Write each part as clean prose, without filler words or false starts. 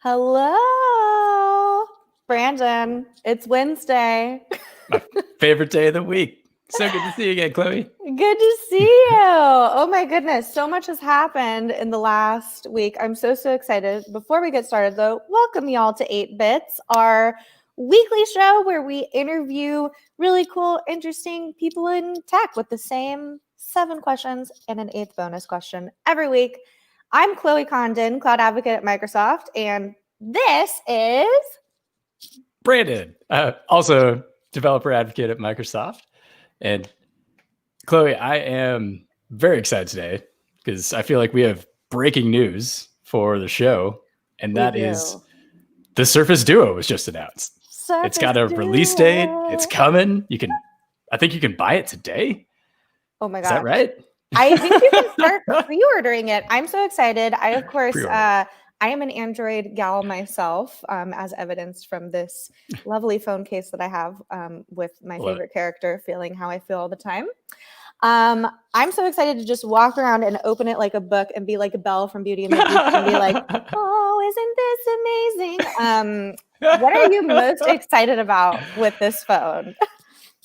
Hello, Brandon. It's Wednesday. My favorite day of the week. So good to see you again, Chloe. Good to see you. Oh my goodness. So much has happened in the last week. I'm so excited. Before we get started though, welcome y'all to 8 Bits, our weekly show where we interview really cool, interesting people in tech with the same 7 questions and an 8th bonus question every week. I'm Chloe Condon, Cloud Advocate at Microsoft, and this is Brandon, also developer advocate at Microsoft. And Chloe, I am very excited today because I feel like we have breaking news for the show, and that is the Surface Duo was just announced. It's got a release date. It's coming. I think you can buy it today. Oh my God. Is that right? I think you can start pre-ordering it. I'm so excited. I, of course, I am an Android gal myself, as evidenced from this lovely phone case that I have with my favorite character, feeling how I feel all the time. I'm so excited to just walk around and open it like a book and be like Belle from Beauty and the Beast and be like, oh, isn't this amazing? What are you most excited about with this phone?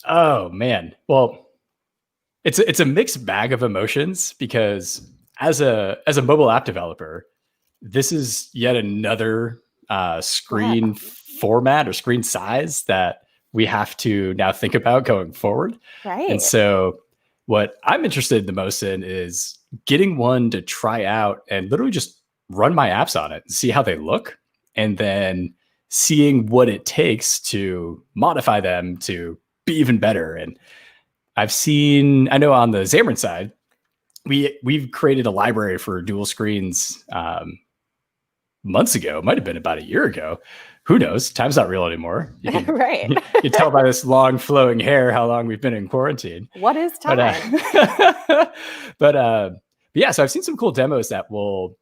Oh, man. Well, it's a mixed bag of emotions because as a mobile app developer, this is yet another screen format or screen size that we have to now think about going forward. Right. And so what I'm interested the most in is getting one to try out and literally just run my apps on it and see how they look, and then seeing what it takes to modify them to be even better. And I know on the Xamarin side, we've created a library for dual screens months ago. It might have been about a year ago. Who knows? Time's not real anymore. Right. You tell by this long flowing hair how long we've been in quarantine. What is time? But yeah, so I've seen some cool demos that will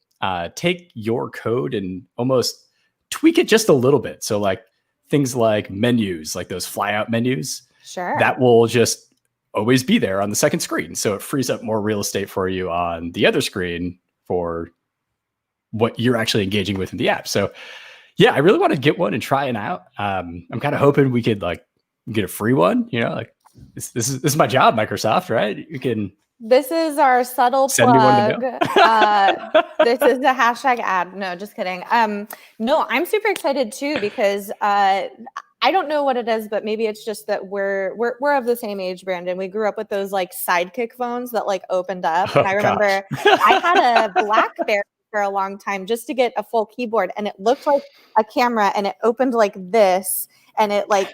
take your code and almost tweak it just a little bit. So like things like menus, like those flyout menus, sure, that will just always be there on the second screen. So it frees up more real estate for you on the other screen for what you're actually engaging with in the app. So yeah, I really want to get one and try it out. I'm kind of hoping we could like get a free one, like this is my job, Microsoft, right? You can. This is our subtle plug. This is a hashtag ad. No, just kidding. No, I'm super excited too because I don't know what it is, but maybe it's just that we're of the same age, Brandon. We grew up with those like Sidekick phones that like opened up. And I remember I had a BlackBerry for a long time just to get a full keyboard, and it looked like a camera and it opened like this. And I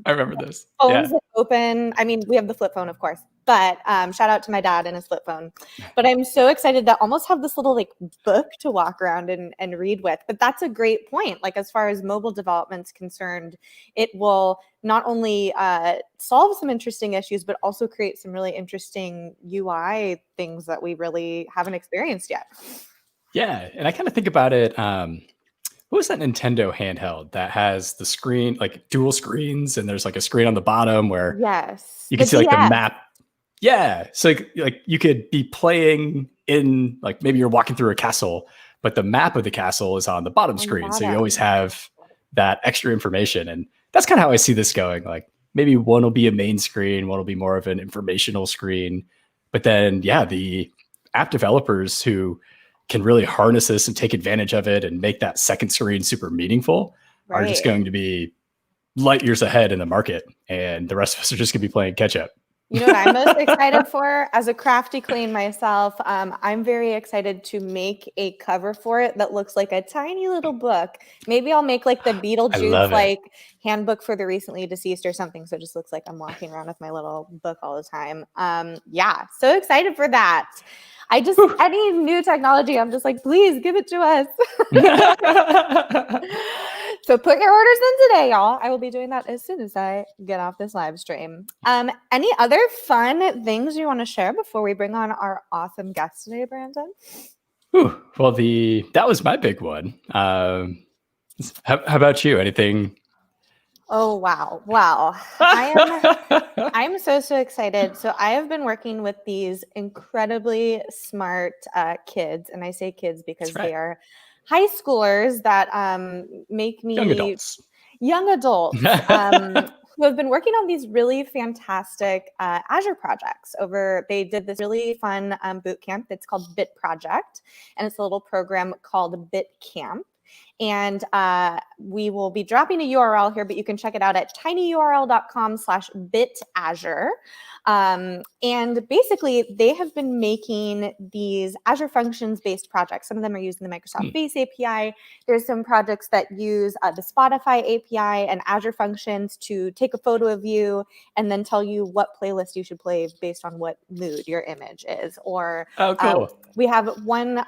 remember this. Phones that open. I mean, we have the flip phone, of course, but shout out to my dad and his flip phone. But I'm so excited to almost have this little like book to walk around and read with. But that's a great point. Like as far as mobile development's concerned, it will not only solve some interesting issues, but also create some really interesting UI things that we really haven't experienced yet. Yeah, and I kind of think about it. What was that Nintendo handheld that has the screen, like dual screens, and there's like a screen on the bottom where you can see like the map. Yeah. So like you could be playing in like maybe you're walking through a castle, but the map of the castle is on the bottom screen. So you always have that extra information. And that's kind of how I see this going. Like maybe one will be a main screen, one will be more of an informational screen. But then, yeah, the app developers who can really harness this and take advantage of it and make that second screen super meaningful are just going to be light years ahead in the market. And the rest of us are just going to be playing catch up. You know what I'm most excited for? As a crafty queen myself, I'm very excited to make a cover for it that looks like a tiny little book. Maybe I'll make like the Beetlejuice like handbook for the recently deceased or something. So it just looks like I'm walking around with my little book all the time. Yeah, so excited for that. Any new technology, I'm just like, please give it to us. So put your orders in today, y'all. I will be doing that as soon as I get off this live stream. Any other fun things you want to share before we bring on our awesome guest today, Brandon? Well, that was my big one. How about you? Anything? Oh, wow. I'm so excited. So I have been working with these incredibly smart kids. And I say kids because they are high schoolers that make me young adults who have been working on these really fantastic Azure projects. They did this really fun boot camp that's called Bit Project, and it's a little program called Bit Camp. And we will be dropping a URL here, but you can check it out at tinyurl.com/bitazure. And basically, they have been making these Azure Functions-based projects. Some of them are using the Microsoft Base API. There's some projects that use the Spotify API and Azure Functions to take a photo of you and then tell you what playlist you should play based on what mood your image is. Or we have one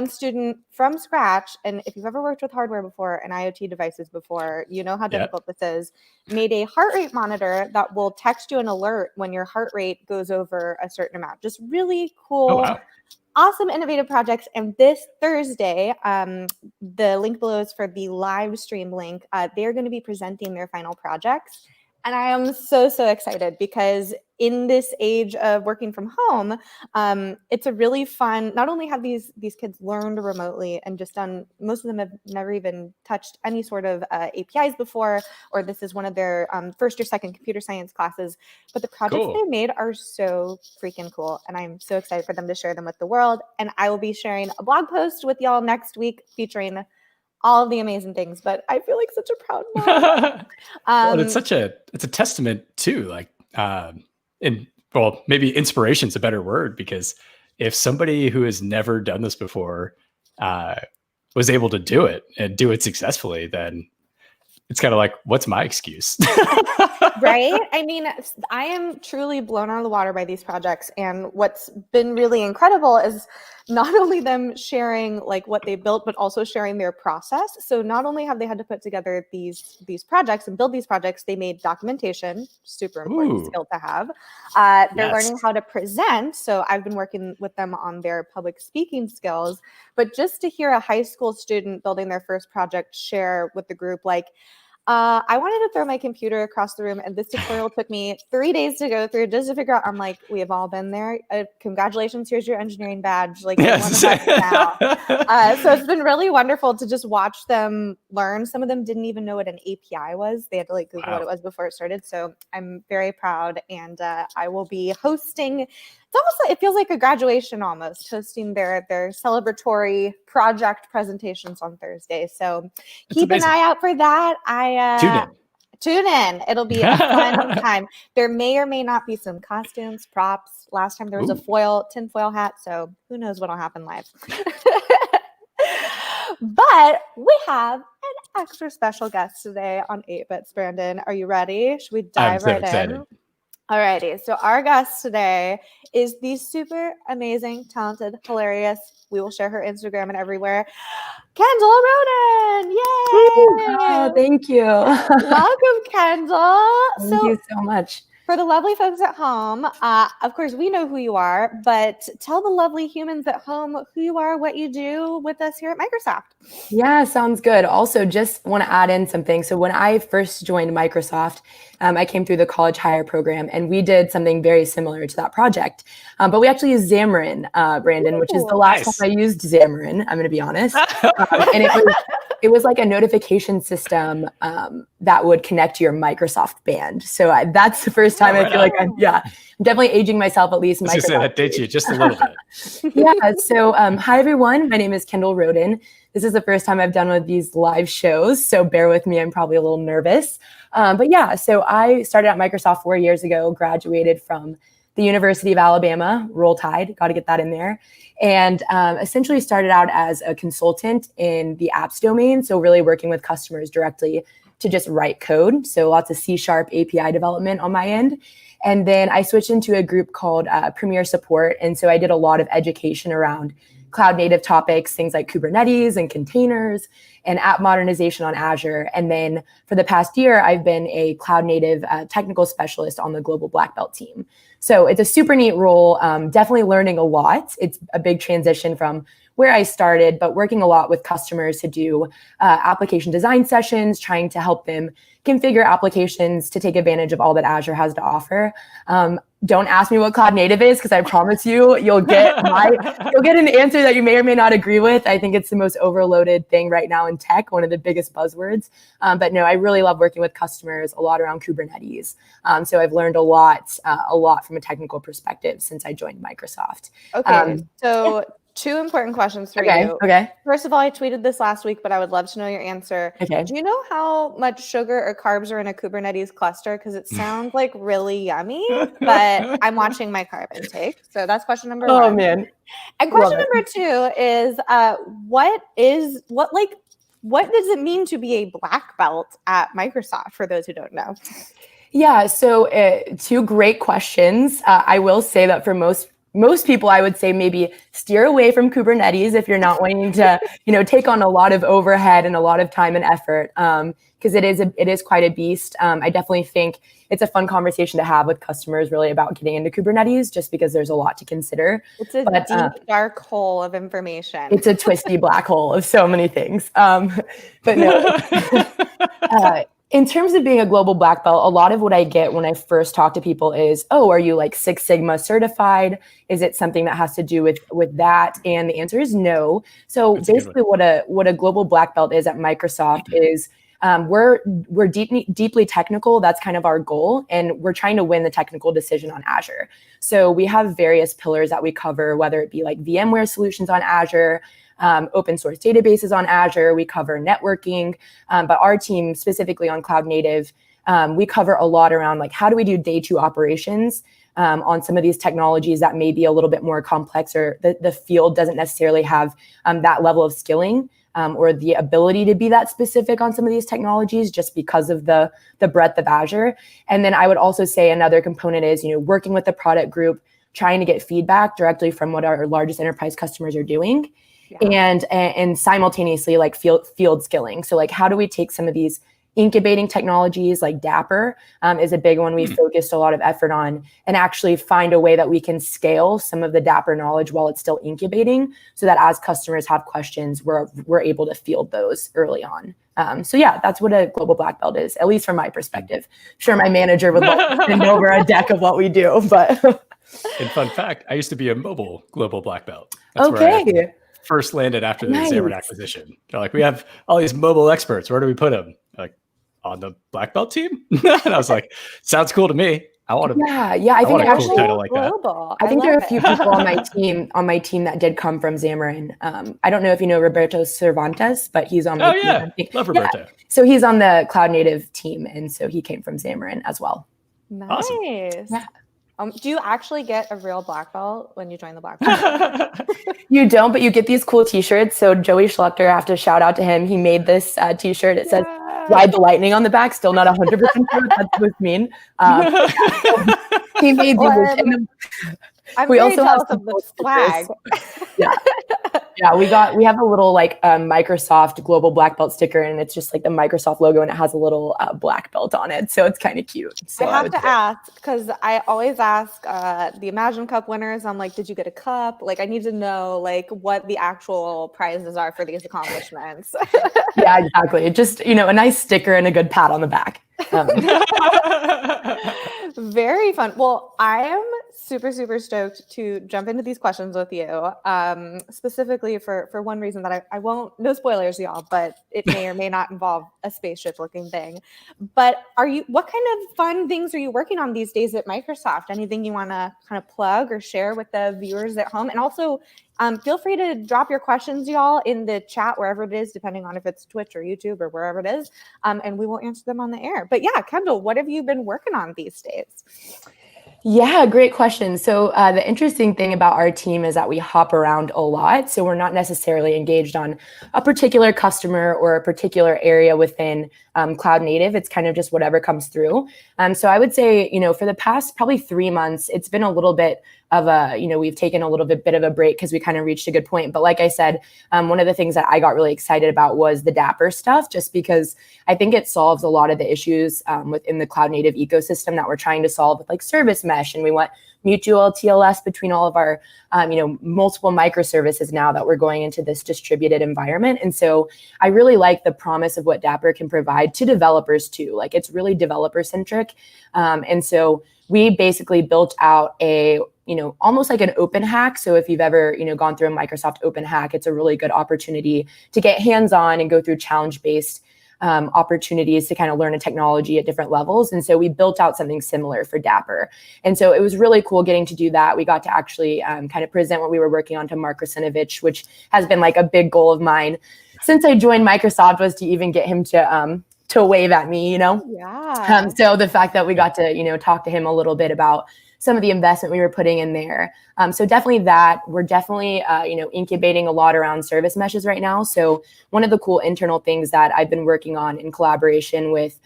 student from scratch, and if you've ever worked with hardware before and IoT devices before, you know how difficult this is, made a heart rate monitor that will text you an alert when your heart rate goes over a certain amount. Just really cool, awesome, innovative projects. And this Thursday, the link below is for the live stream link. They're going to be presenting their final projects. And I am so, so excited because in this age of working from home, it's a really fun, not only have these kids learned remotely and just done, most of them have never even touched any sort of APIs before, or this is one of their first or second computer science classes, but the projects they made are so freaking cool. And I'm so excited for them to share them with the world. And I will be sharing a blog post with y'all next week featuring all of the amazing things, but I feel like such a proud mom. Well, it's a testament too, like, maybe inspiration's a better word, because if somebody who has never done this before was able to do it and do it successfully, then it's kind of like, what's my excuse? Right? I mean, I am truly blown out of the water by these projects. And what's been really incredible is not only them sharing like what they built, but also sharing their process. So not only have they had to put together these projects and build these projects, they made documentation, super important skill to have. They're learning how to present. So I've been working with them on their public speaking skills. But just to hear a high school student building their first project share with the group, like, I wanted to throw my computer across the room, and this tutorial took me 3 days to go through just to figure out. I'm like, we have all been there. Congratulations, here's your engineering badge. Like, you're one of us now. So it's been really wonderful to just watch them learn. Some of them didn't even know what an API was. They had to like Google what it was before it started. So I'm very proud, and I will be hosting. It's almost like, it feels like a graduation almost, hosting their celebratory project presentations on Thursday. So keep an eye out for that. Tune in. It'll be a fun time. There may or may not be some costumes, props. Last time there was a tinfoil hat. So who knows what'll happen live. But we have an extra special guest today on 8-Bits. Brandon, are you ready? Should we dive right in? Alrighty, so our guest today is the super amazing, talented, hilarious, we will share her Instagram and everywhere, Kendall Roden! Yay! Oh, thank you. Welcome, Kendall. Thank you so much. For the lovely folks at home, of course, we know who you are, but tell the lovely humans at home who you are, what you do with us here at Microsoft. Yeah, sounds good. Also, just want to add in something. So when I first joined Microsoft, I came through the college hire program, and we did something very similar to that project. But we actually used Xamarin, Brandon, which is the last time I used Xamarin, I'm going to be honest. And it was like a notification system that would connect to your Microsoft band. So that's the first time I feel like I'm definitely aging myself, at least. I was gonna say, that dates you just a little bit. Yeah. So hi, everyone. My name is Kendall Roden. This is the first time I've done one of these live shows, so bear with me. I'm probably a little nervous. But yeah, so I started at Microsoft 4 years ago, graduated from the University of Alabama, Roll Tide, got to get that in there. And essentially started out as a consultant in the apps domain. So really working with customers directly to just write code. So lots of C# API development on my end. And then I switched into a group called Premier Support. And so I did a lot of education around cloud native topics, things like Kubernetes and containers. and app modernization on Azure. And then for the past year, I've been a cloud native technical specialist on the global black belt team. So it's a super neat role, definitely learning a lot. It's a big transition from where I started, but working a lot with customers to do application design sessions, trying to help them configure applications to take advantage of all that Azure has to offer. Don't ask me what cloud native is, because I promise you'll get an answer that you may or may not agree with. I think it's the most overloaded thing right now in tech, one of the biggest buzzwords. But no, I really love working with customers a lot around Kubernetes. So I've learned a lot from a technical perspective since I joined Microsoft. Okay, so two important questions for you. Okay. First of all, I tweeted this last week, but I would love to know your answer. Okay. Do you know how much sugar or carbs are in a Kubernetes cluster? Because it sounds like really yummy, but I'm watching my carb intake. So that's question number one. Oh man. And question number two is, what does it mean to be a black belt at Microsoft, for those who don't know? Yeah, so two great questions. I will say that for most people, I would say maybe steer away from Kubernetes if you're not wanting to, take on a lot of overhead and a lot of time and effort, because it is quite a beast. I definitely think it's a fun conversation to have with customers really about getting into Kubernetes, just because there's a lot to consider. It's a deep, dark hole of information. It's a twisty black hole of so many things. But no. In terms of being a global black belt, a lot of what I get when I first talk to people is, oh, are you like Six Sigma certified? Is it something that has to do with that? And the answer is no. So basically what a global black belt is at Microsoft is we're deeply technical. That's kind of our goal. And we're trying to win the technical decision on Azure. So we have various pillars that we cover, whether it be like VMware solutions on Azure, open source databases on Azure. We cover networking, but our team specifically on cloud native, we cover a lot around like how do we do day two operations on some of these technologies that may be a little bit more complex, or the field doesn't necessarily have that level of skilling or the ability to be that specific on some of these technologies just because of the breadth of Azure. And then I would also say another component is, working with the product group, trying to get feedback directly from what our largest enterprise customers are doing. Yeah. And simultaneously like field skilling. So like, how do we take some of these incubating technologies like Dapper is a big one we focused a lot of effort on, and actually find a way that we can scale some of the Dapper knowledge while it's still incubating, so that as customers have questions, we're able to field those early on. So yeah, that's what a global black belt is, at least from my perspective. I'm sure my manager would love to send over a deck of what we do, but. And fun fact, I used to be a mobile global black belt. That's where I first landed after the Xamarin acquisition. They're like, we have all these mobile experts. Where do we put them? Like, on the black belt team? And I was like, sounds cool to me. I want to. Yeah. I think actually cool title like global. I think there are a few people on my team that did come from Xamarin. I don't know if you know Roberto Cervantes, but he's on my team. Oh yeah, love Roberto. Yeah. So he's on the cloud native team, and so he came from Xamarin as well. Nice. Awesome. Yeah. Do you actually get a real black belt when you join the black belt? You don't, but you get these cool t-shirts. So Joey Schluchter, I have to shout out to him. He made this t-shirt. It says "Ride the Lightning" on the back. Still not 100% sure what that would mean. He made these. I'm very jealous of the swag. Yeah, we have a little like Microsoft global black belt sticker, and it's just like the Microsoft logo, and it has a little black belt on it, so it's kind of cute. So I have to ask, because I always ask the Imagine Cup winners, I'm like, did you get a cup? Like, I need to know like what the actual prizes are for these accomplishments. Yeah, exactly. Just a nice sticker and a good pat on the back. Very fun. Well, I am super, super stoked to jump into these questions with you, specifically for one reason that I won't, no spoilers, y'all, but it may or may not involve a spaceship looking thing. But what kind of fun things are you working on these days at Microsoft? Anything you want to kind of plug or share with the viewers at home? And also, feel free to drop your questions, y'all, in the chat, wherever it is, depending on if it's Twitch or YouTube or wherever it is, and we will answer them on the air. But yeah, Kendall, what have you been working on these days? Yeah, great question. So the interesting thing about our team is that we hop around a lot. So we're not necessarily engaged on a particular customer or a particular area within cloud native. It's kind of just whatever comes through. So I would say, for the past probably 3 months, it's been a little bit we've taken a little bit of a break because we kind of reached a good point. But like I said, one of the things that I got really excited about was the Dapper stuff, just because I think it solves a lot of the issues within the cloud native ecosystem that we're trying to solve with like service mesh. And we want mutual TLS between all of our, multiple microservices now that we're going into this distributed environment. And so I really like the promise of what Dapper can provide to developers too. Like it's really developer centric. And so we basically built out a, almost like an open hack. So if you've ever, gone through a Microsoft open hack, it's a really good opportunity to get hands-on and go through challenge-based opportunities to kind of learn a technology at different levels. And so we built out something similar for Dapper. And so it was really cool getting to do that. We got to actually kind of present what we were working on to Mark Rusinovich, which has been like a big goal of mine since I joined Microsoft, was to even get him to wave at me, Yeah. So the fact that we got to, talk to him a little bit about some of the investment we were putting in there. So definitely that. We're definitely, incubating a lot around service meshes right now. So one of the cool internal things that I've been working on in collaboration with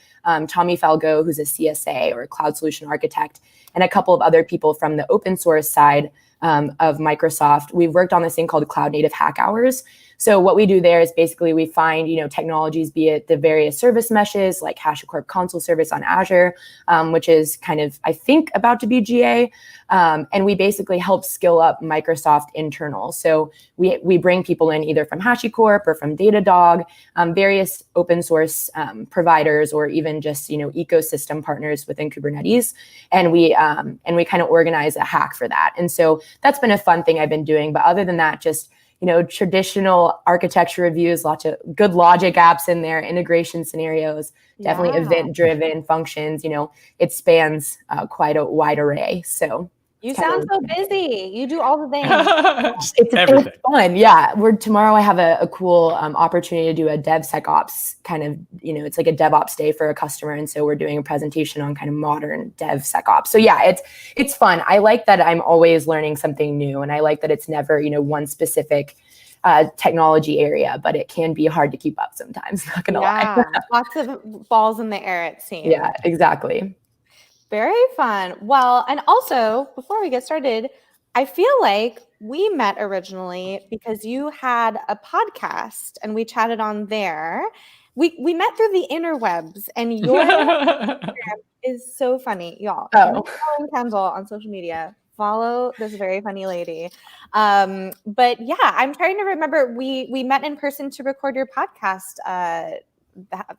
Tommy Falgo, who's a CSA or Cloud Solution Architect, and a couple of other people from the open source side of Microsoft, we've worked on this thing called Cloud Native Hack Hours. So what we do there is basically we find, technologies, be it the various service meshes like HashiCorp Console Service on Azure, which is kind of, I think, about to be GA. And we basically help skill up Microsoft internal. So we bring people in either from HashiCorp or from Datadog, various open source providers, or even just, ecosystem partners within Kubernetes. And we kind of organize a hack for that. And so that's been a fun thing I've been doing. But other than that, just traditional architecture reviews, lots of good logic apps in there, integration scenarios, definitely event-driven functions. It spans quite a wide array. So you sound so busy. You do all the things. It's fun. Yeah. Tomorrow I have a cool opportunity to do a DevSecOps kind of, it's like a DevOps day for a customer. And so we're doing a presentation on kind of modern DevSecOps. So yeah, it's fun. I like that I'm always learning something new. And I like that it's never, one specific technology area, but it can be hard to keep up sometimes. Not gonna lie. Lots of balls in the air, it seems. Yeah, exactly. Very fun. Well, and also before we get started, I feel like we met originally because you had a podcast and we chatted on there. We met through the interwebs, and your Instagram is so funny, y'all. Oh. Following Kendall on social media. Follow this very funny lady. But yeah, I'm trying to remember. We met in person to record your podcast.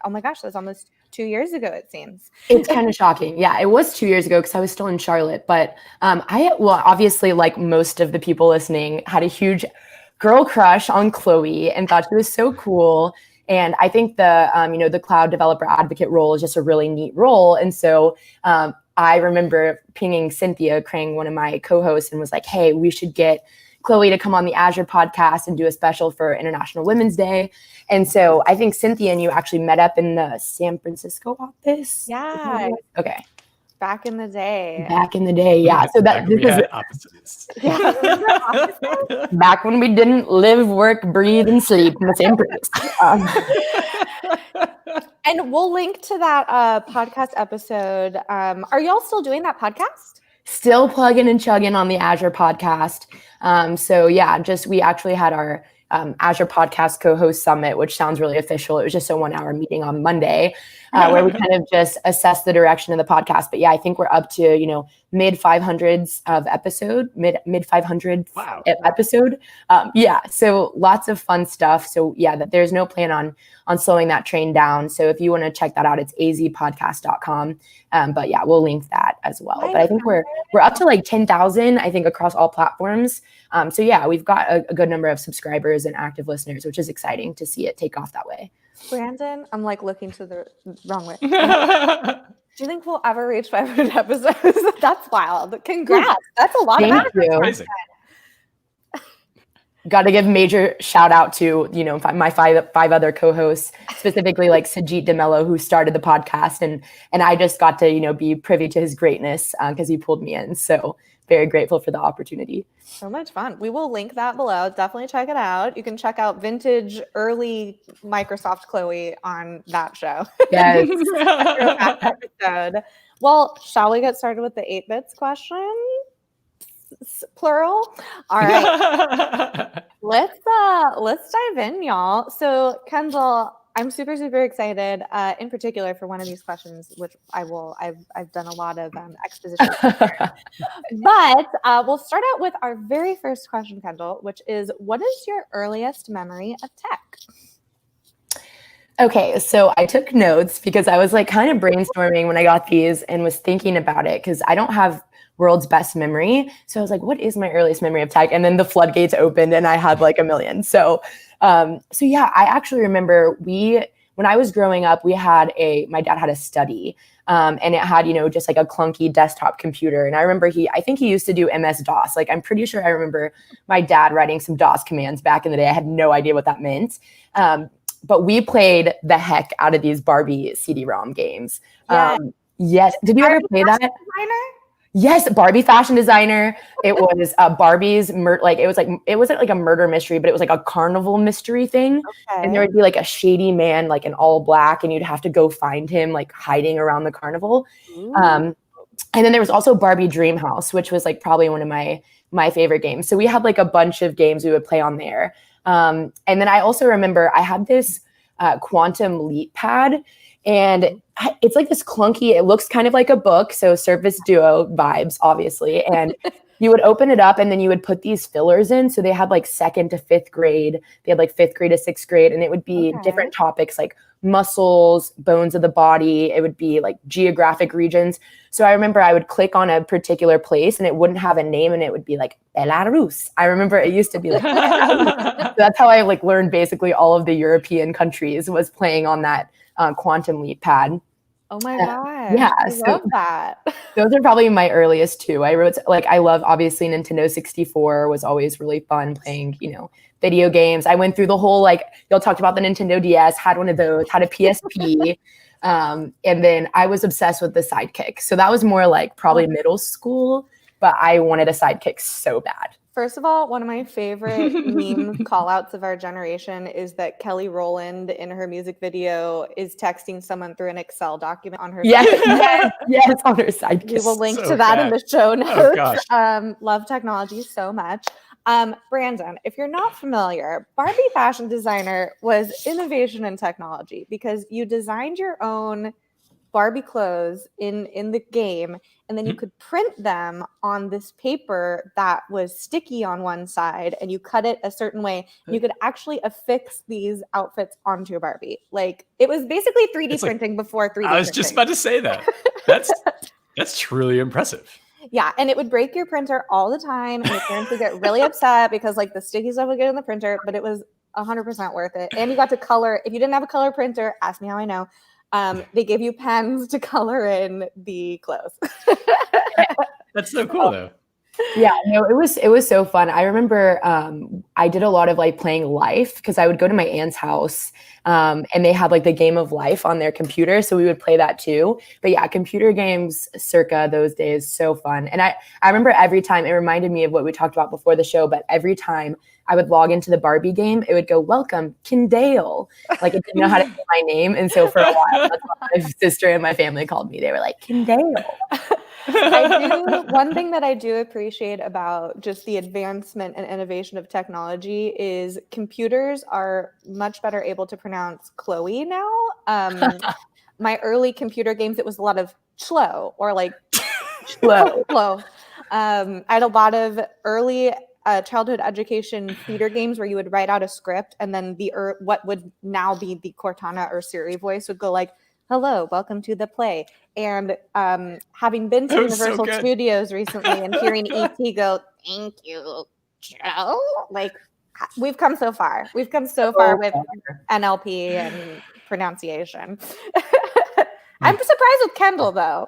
Oh my gosh, that's almost 2 years ago, it seems. It's kind of shocking. Yeah, it was 2 years ago because I was still in Charlotte. But obviously, like most of the people listening, had a huge girl crush on Chloe and thought she was so cool. And I think the cloud developer advocate role is just a really neat role. And so I remember pinging Cynthia Krang, one of my co-hosts, and was like, hey, we should get Chloe to come on the Azure podcast and do a special for International Women's Day. And so I think Cynthia and you actually met up in the San Francisco office. Yeah. Okay. Back in the day. Yeah. So that we had opposites. Yeah. Back when we didn't live, work, breathe, and sleep in the same place. And we'll link to that podcast episode. Are y'all still doing that podcast? Still plugging and chugging on the Azure podcast. So yeah, we actually had our Azure Podcast Co-Host Summit, which sounds really official. It was just a 1 hour meeting on Monday where we kind of just assessed the direction of the podcast. But yeah, I think we're up to, mid 500s of episode, mid 500 episode. Yeah. So lots of fun stuff. So yeah, there's no plan on slowing that train down. So if you want to check that out, it's azpodcast.com. But yeah, we'll link that as well. But I think we're up to like 10,000, I think, across all platforms. So yeah, we've got a good number of subscribers and active listeners, which is exciting to see it take off that way. Brandon, I'm like looking to the wrong way. Do you think we'll ever reach 500 episodes? That's wild. Congrats. That's a lot of Thank you. Got to give major shout out to, my five other co-hosts, specifically like Sajid DeMello, who started the podcast. And I just got to, be privy to his greatness because he pulled me in. So very grateful for the opportunity. So much fun. We will link that below. Definitely check it out. You can check out vintage early Microsoft Chloe on that show. Yes. Episode. Well, shall we get started with the 8-bits question? plural. All right. Let's dive in, y'all. So Kendall, I'm super, super excited, in particular for one of these questions, which I've done a lot of exposition. But we'll start out with our very first question, Kendall, which is, what is your earliest memory of tech? Okay, so I took notes because I was like kind of brainstorming when I got these and was thinking about it because I don't have world's best memory. So I was like, what is my earliest memory of tech? And then the floodgates opened and I had like a million. So yeah, I actually remember when I was growing up, my dad had a study and it had, just like a clunky desktop computer. And I remember I think he used to do MS-DOS. Like, I'm pretty sure I remember my dad writing some DOS commands back in the day. I had no idea what that meant. But we played the heck out of these Barbie CD-ROM games. Yes. Did you ever play that? Designer? Yes, Barbie fashion designer. It was Barbie's it wasn't like a murder mystery, but it was like a carnival mystery thing. Okay. And there would be like a shady man, like in all black, and you'd have to go find him like hiding around the carnival. And then there was also Barbie Dream House, which was like probably one of my favorite games. So we had like a bunch of games we would play on there. And then I also remember I had this Quantum Leap pad, and it's like this clunky, it looks kind of like a book. So Surface Duo vibes, obviously. And you would open it up and then you would put these fillers in. So they had like 2nd to 5th grade. They had like 5th grade to 6th grade. And it would be different topics like muscles, bones of the body. It would be like geographic regions. So I remember I would click on a particular place and it wouldn't have a name and it would be like Belarus. I remember it used to be like so that's how I like learned basically all of the European countries, was playing on that Quantum Leap pad. Oh my gosh. Yeah. I love that. Those are probably my earliest too. I love, obviously, Nintendo 64 was always really fun playing, video games. I went through the whole, y'all talked about the Nintendo DS, had one of those, had a PSP. And then I was obsessed with the Sidekick. So that was more like probably middle school, but I wanted a Sidekick so bad. First of all, one of my favorite meme call-outs of our generation is that Kelly Rowland in her music video is texting someone through an Excel document on her yes, on her Sidekick. We will link to that in the show notes. Love technology so much. Brandon, if you're not familiar, Barbie fashion designer was innovation in technology because you designed your own Barbie clothes in the game, and then you could print them on this paper that was sticky on one side, and you cut it a certain way. You could actually affix these outfits onto a Barbie. Like, it was basically 3D printing before 3D printing. I was just about to say that. That's truly impressive. Yeah, and it would break your printer all the time, and your parents would get really upset because like the sticky stuff would get in the printer, but it was 100% worth it. And you got to color. If you didn't have a color printer, ask me how I know. They gave you pens to color in the clothes. That's so cool, though. Yeah, no, it was so fun. I remember I did a lot of like playing Life because I would go to my aunt's house and they had like the game of Life on their computer. So we would play that too. But yeah, computer games circa those days, so fun. And I remember every time, it reminded me of what we talked about before the show, but every time I would log into the Barbie game, it would go, welcome, Kendall. Like, it didn't know how to say my name. And so for a while, that's what my sister and my family called me. They were like, Kendall. One thing that I do appreciate about just the advancement and innovation of technology is computers are much better able to pronounce Chloe now. My early computer games, it was a lot of chlo or like chlo. I had a lot of early childhood education theater games where you would write out a script and then what would now be the Cortana or Siri voice would go like, hello, welcome to the play. And having been to Universal Studios recently and hearing E.T. go, thank you, Joe. Like, we've come so far. We've come so far with NLP and pronunciation. I'm surprised with Kendall, though.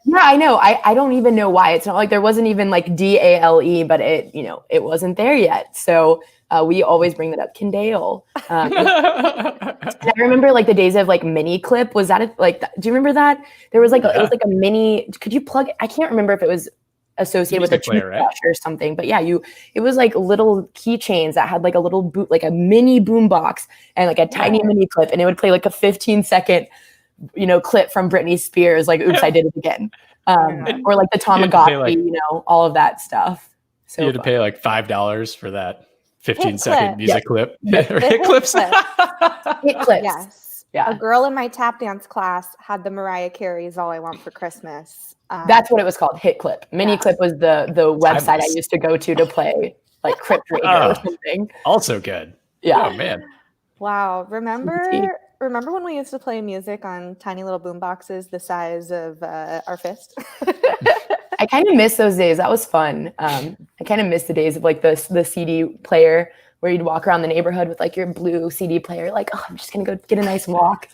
Yeah, I know. I don't even know why. It's not like there wasn't even like DALE, but it wasn't there yet. So we always bring that up. Kendall. And I remember like the days of like mini clip. Was that do you remember that? There was like it was like a mini. Could you plug? I can't remember if it was associated with a toothbrush or something. But yeah, it was like little keychains that had like a little like a mini boom box and like a tiny mini clip, and it would play like a 15-second clip from Britney Spears, like "Oops, I Did It Again," or like the Tamagotchi, all of that stuff. So you had to pay like $5 for that 15-second music clip. Or hit clips. Hit clips. Yes. Yeah. A girl in my tap dance class had the Mariah Carey's "All I Want for Christmas." That's what it was called, Hit Clip. Mini Clip was the website I used to go to play like Crypt Radio or something. Also good. Yeah. Oh man. Wow. Remember when we used to play music on tiny little boom boxes the size of our fist? I kind of miss those days. That was fun. I kind of miss the days of like the CD player where you'd walk around the neighborhood with like your blue CD player. Like, I'm just going to go get a nice walk.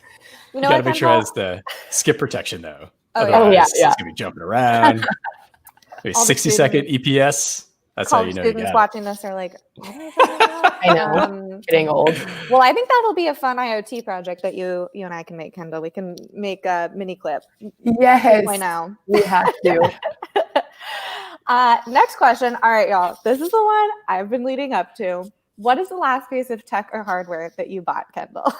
You got to make sure it has the skip protection though. Oh yeah. It's going to be jumping around. 60-second EPS. That's how you know. Students watching this are like, I know, getting old. Well, I think that'll be a fun IoT project that you and I can make, Kendall. We can make a mini clip. Yes, right now we have to. Next question. All right, y'all. This is the one I've been leading up to. What is the last piece of tech or hardware that you bought, Kendall?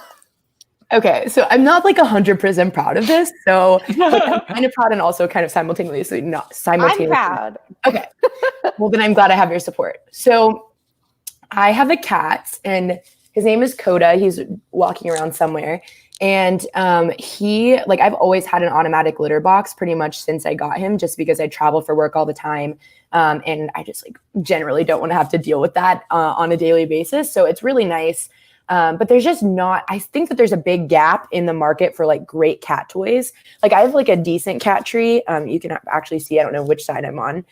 Okay, so I'm not like 100% proud of this. So I'm kind of proud and also kind of simultaneously not simultaneously. I'm proud. Okay. Well, then I'm glad I have your support. So I have a cat and his name is Coda. He's walking around somewhere. And I've always had an automatic litter box pretty much since I got him, just because I travel for work all the time. And I just like generally don't want to have to deal with that on a daily basis. So it's really nice. But there's just I think that there's a big gap in the market for like great cat toys. Like I have like a decent cat tree. You can actually see, I don't know which side I'm on.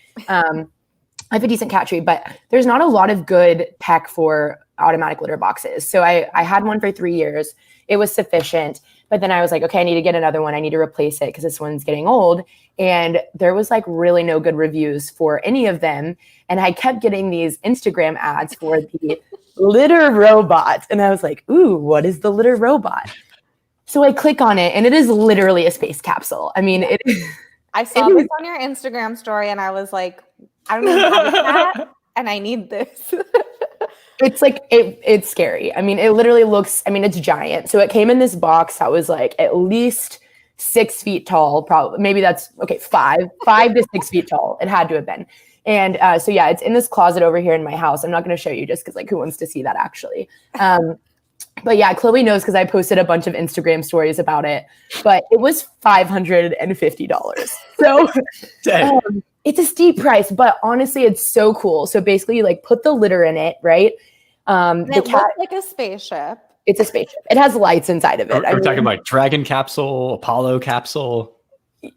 I have a decent cat tree, but there's not a lot of good tech for automatic litter boxes. So I had one for 3 years. It was sufficient. But then I was like, okay, I need to get another one. I need to replace it because this one's getting old. And there was like really no good reviews for any of them. And I kept getting these Instagram ads for the litter robot. And I was like, ooh, what is the litter robot? So I click on it and it is literally a space capsule. I mean, I saw this on your Instagram story and I was like, I don't even have a cat and I need this. It's like, it's scary. I mean, it literally looks, it's giant. So it came in this box that was like at least 6 feet tall, probably. Maybe that's, okay, 5 to 6 feet tall. It had to have been. And so yeah, it's in this closet over here in my house. I'm not going to show you just because like who wants to see that actually? But yeah, Chloe knows because I posted a bunch of Instagram stories about it. But it was $550. So it's a steep price, but honestly, it's so cool. So basically, you like put the litter in it, right? The cat looks like a spaceship. It's a spaceship. It has lights inside of it. We're talking like Dragon capsule, Apollo capsule.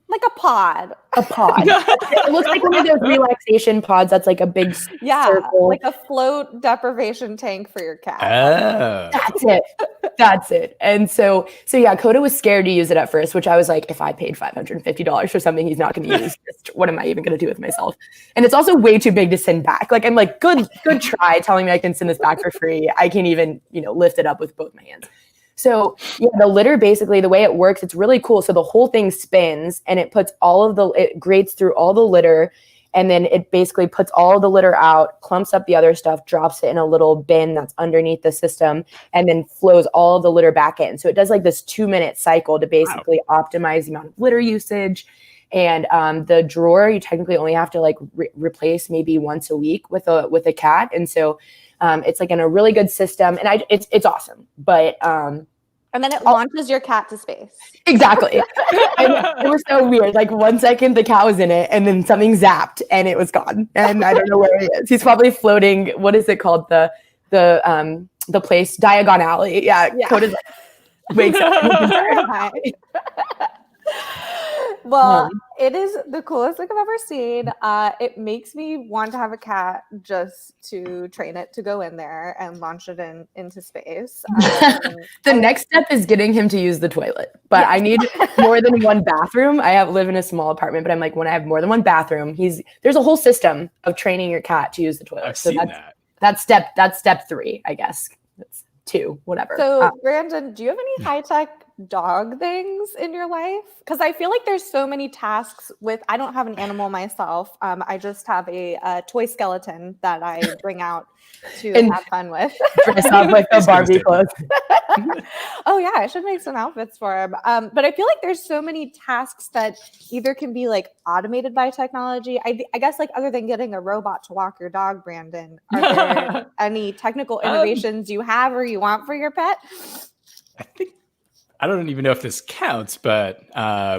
Like a pod. A pod. It looks like one of those relaxation pods that's like a big circle. Like a float deprivation tank for your cat. Oh. That's it. And so yeah, Coda was scared to use it at first, which I was like, if I paid $550 for something he's not going to use, what am I even going to do with myself? And it's also way too big to send back. Like I'm like, good try telling me I can send this back for free. I can't even, lift it up with both my hands. So yeah, the litter, basically the way it works, it's really cool. So the whole thing spins and it puts it grates through all the litter. And then it basically puts all of the litter out, clumps up the other stuff, drops it in a little bin that's underneath the system, and then flows all of the litter back in. So it does like this 2-minute cycle to basically optimize the amount of litter usage. And the drawer, you technically only have to like replace maybe once a week with a cat. And so it's like in a really good system, and it's awesome. But and then it launches your cat to space. Exactly. And it was so weird. Like 1 second the cat was in it, and then something zapped, and it was gone. And I don't know where he is. He's probably floating. What is it called? The place Diagon Alley. Yeah. Coda's like wakes up. Well, it is the coolest thing I've ever seen. It makes me want to have a cat just to train it to go in there and launch it into space. The next step is getting him to use the toilet. But I need more than one bathroom. I live in a small apartment, but I'm like, when I have more than one bathroom, there's a whole system of training your cat to use the toilet. I've seen that's step 3, I guess. That's 2, whatever. So, Brandon, do you have any high-tech dog things in your life? Because I feel like there's so many tasks with, I don't have an animal myself. I just have a toy skeleton that I bring out to have fun with. Dress up like the Barbie clothes. Oh yeah, I should make some outfits for him. But I feel like there's so many tasks that either can be like automated by technology. I guess like other than getting a robot to walk your dog, Brandon, are there any technical innovations you have or you want for your pet? I don't even know if this counts, but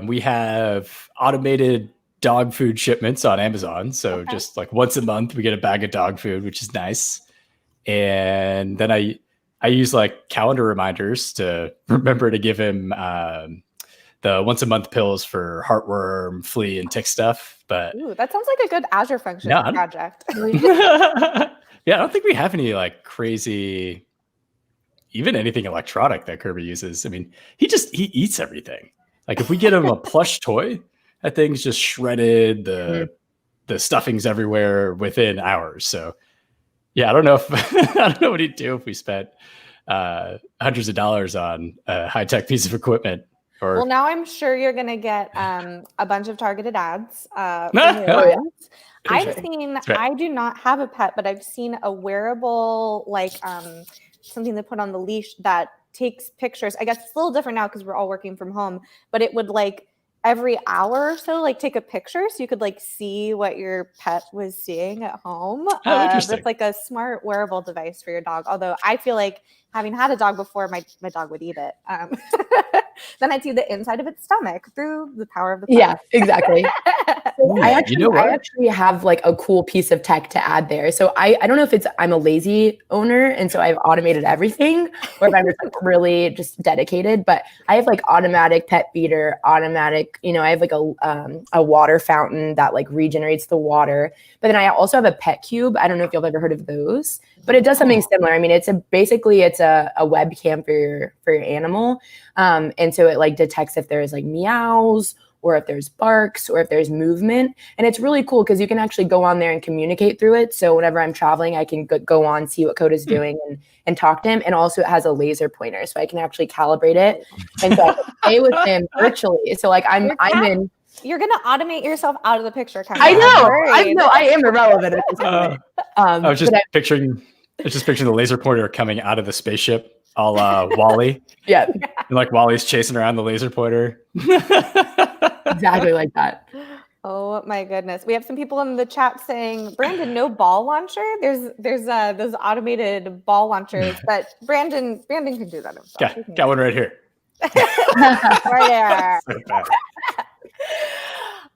we have automated dog food shipments on Amazon. So just like once a month, we get a bag of dog food, which is nice. And then I use like calendar reminders to remember to give him the once a month pills for heartworm, flea, and tick stuff. But that sounds like a good Azure function project. Yeah, I don't think we have any like crazy, even anything electronic that Kirby uses. I mean, he eats everything. Like if we get him a plush toy, that thing's just shredded. The stuffing's everywhere within hours. So yeah, I don't know what he'd do if we spent hundreds of dollars on a high-tech piece of equipment. Well, now I'm sure you're going to get a bunch of targeted ads. I've seen, I do not have a pet, but I've seen a wearable, like something they put on the leash that takes pictures. I guess it's a little different now because we're all working from home, but it would like every hour or so, like take a picture so you could like see what your pet was seeing at home. It's like a smart wearable device for your dog. Although I feel like having had a dog before, my dog would eat it. Then I'd see the inside of its stomach through the power of the phone. Yeah, exactly. I actually have like a cool piece of tech to add there. So I don't know if I'm a lazy owner and so I've automated everything, or if I'm just like really just dedicated. But I have like automatic pet feeder, automatic. I have like a water fountain that like regenerates the water. But then I also have a pet cube. I don't know if you've ever heard of those, but it does something similar. I mean, it's a webcam for your animal. And so it like detects if there's like meows or if there's barks or if there's movement. And it's really cool because you can actually go on there and communicate through it. So whenever I'm traveling, I can go on, see what Coda's doing and talk to him. And also it has a laser pointer, so I can actually calibrate it. And so I can play with him virtually. So like I'm in. You're going to automate yourself out of the picture. I know. I am irrelevant at this point. I was just picturing the laser pointer coming out of the spaceship. A la Wall-E. Yeah. And like Wall-E's chasing around the laser pointer. Exactly like that. Oh my goodness. We have some people in the chat saying, Brandon, no ball launcher. There's those automated ball launchers, but Brandon can do that himself. Got one right here. Right there.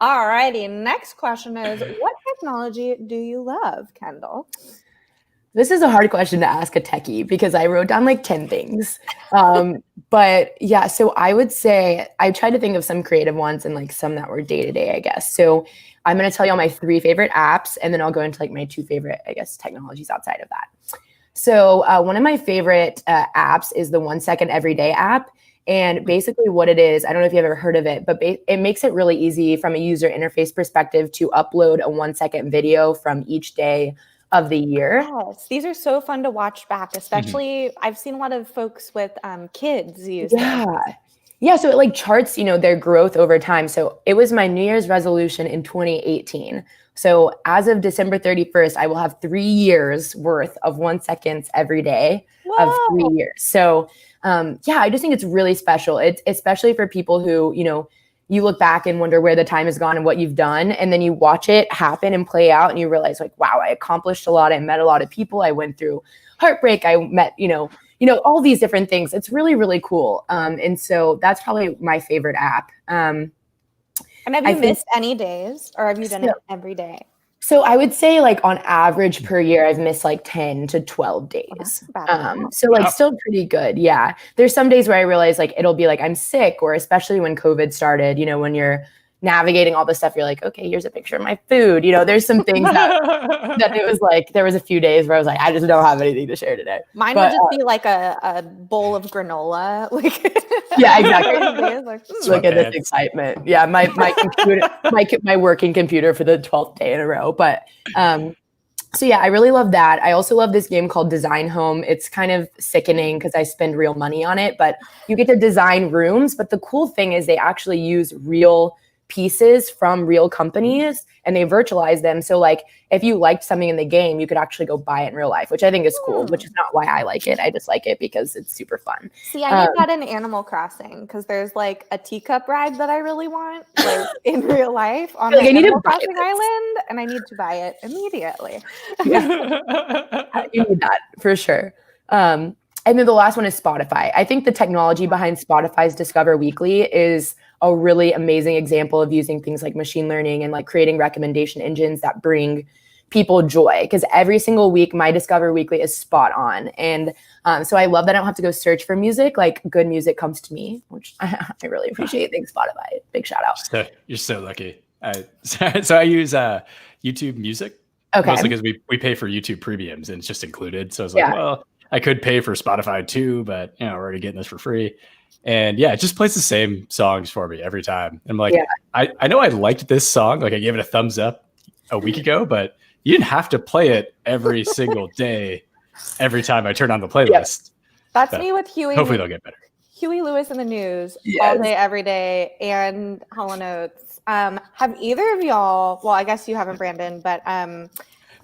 All righty. Next question is, what technology do you love, Kendall? This is a hard question to ask a techie because I wrote down like 10 things. But yeah, so I would say I tried to think of some creative ones and like some that were day-to-day, I guess. So I'm going to tell you all my 3 favorite apps, and then I'll go into like my 2 favorite, I guess, technologies outside of that. So one of my favorite apps is the 1 Second Everyday app. And basically what it is, I don't know if you've ever heard of it, but it makes it really easy from a user interface perspective to upload a 1 second video from each day of the year. Yes, these are so fun to watch back, especially I've seen a lot of folks with kids use Yeah, so it like charts, their growth over time. So it was my New Year's resolution in 2018. So as of December 31st, I will have 3 years worth of 1 seconds every day of 3 years. So I just think it's really special. It's especially for people who, you look back and wonder where the time has gone and what you've done. And then you watch it happen and play out and you realize like, wow, I accomplished a lot. I met a lot of people. I went through heartbreak. I met, all these different things. It's really, really cool. And so that's probably my favorite app. And have you missed any days, or have you done it every day? So I would say like on average per year, I've missed like 10 to 12 days. So like still pretty good. Yeah. There's some days where I realize like, it'll be like, I'm sick, or especially when COVID started, when you're navigating all this stuff, you're like, okay, here's a picture of my food. There's some things that it was like, there was a few days where I was like, I just don't have anything to share today. Mine would just be like a bowl of granola. Yeah, exactly. Look at this excitement. Yeah. My computer, my working computer for the 12th day in a row. But So yeah, I really love that. I also love this game called Design Home. It's kind of sickening because I spend real money on it, but you get to design rooms. But the cool thing is they actually use real pieces from real companies and they virtualize them. So like if you liked something in the game, you could actually go buy it in real life, which I think is cool, which is not why I like it. I just like it because it's super fun. See, I need that in Animal Crossing because there's like a teacup ride that I really want, like in real life on the Animal Crossing island, and I need to buy it immediately. Yeah. You need that for sure. And then the last one is Spotify. I think the technology behind Spotify's Discover Weekly is a really amazing example of using things like machine learning and like creating recommendation engines that bring people joy. Because every single week, my Discover Weekly is spot on. And so I love that I don't have to go search for music. Like good music comes to me, which I really appreciate. Thanks, Spotify. Big shout out. You're so lucky. So I use YouTube Music. Okay. Mostly because we pay for YouTube premiums and it's just included. So I was like, well, I could pay for Spotify too, but we're already getting this for free. And it just plays the same songs for me every time. I'm like, I know I liked this song. Like I gave it a thumbs up a week ago, but you didn't have to play it every single day, every time I turn on the playlist. That's me with Huey. Hopefully they'll get better. Huey Lewis in the News all day, every day, and Hall & Oates. Have either of y'all, well, I guess you haven't, Brandon, but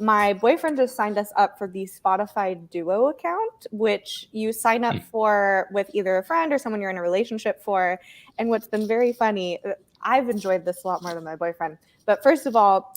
my boyfriend just signed us up for the Spotify Duo account, which you sign up for with either a friend or someone you're in a relationship for. And what's been very funny, I've enjoyed this a lot more than my boyfriend. But first of all,